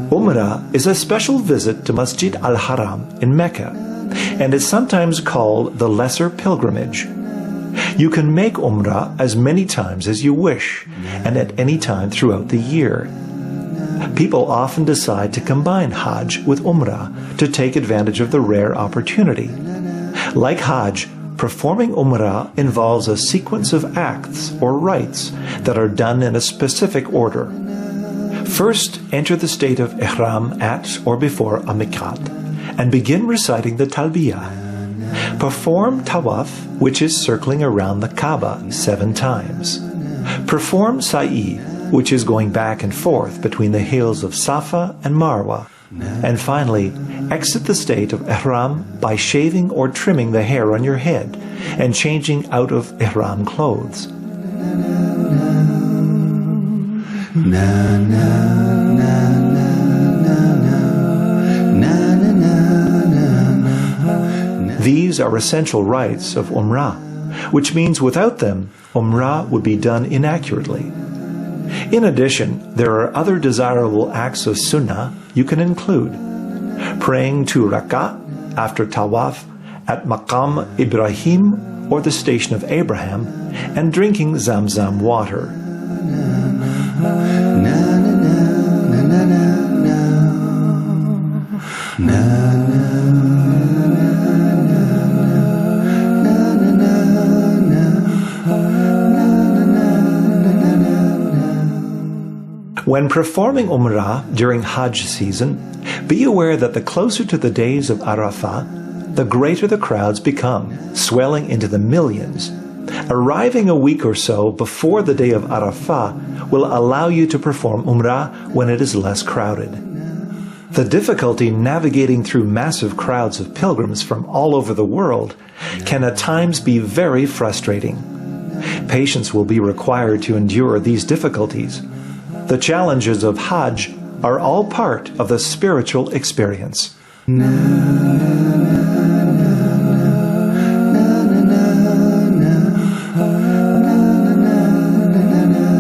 Umrah is a special visit to Masjid al-Haram in Mecca, and is sometimes called the Lesser Pilgrimage. You can make Umrah as many times as you wish, and at any time throughout the year. People often decide to combine Hajj with Umrah to take advantage of the rare opportunity. Like Hajj, performing Umrah involves a sequence of acts or rites that are done in a specific order. First, enter the state of Ihram at or before a miqat, and begin reciting the Talbiyah. Perform Tawaf, which is circling around the Kaaba 7 times. Perform Sa'i, which is going back and forth between the hills of Safa and Marwa. And finally, exit the state of Ihram by shaving or trimming the hair on your head and changing out of Ihram clothes. These are essential rites of Umrah, which means without them, Umrah would be done inaccurately. In addition, there are other desirable acts of Sunnah you can include. Praying 2 rak'ah after Tawaf at Maqam Ibrahim or the Station of Abraham, and drinking Zamzam water. When performing Umrah during Hajj season, be aware that the closer to the days of Arafah, the greater the crowds become, swelling into the millions. Arriving a week or so before the day of Arafah will allow you to perform Umrah when it is less crowded. The difficulty navigating through massive crowds of pilgrims from all over the world can at times be very frustrating. Patience will be required to endure these difficulties. The challenges of Hajj are all part of the spiritual experience.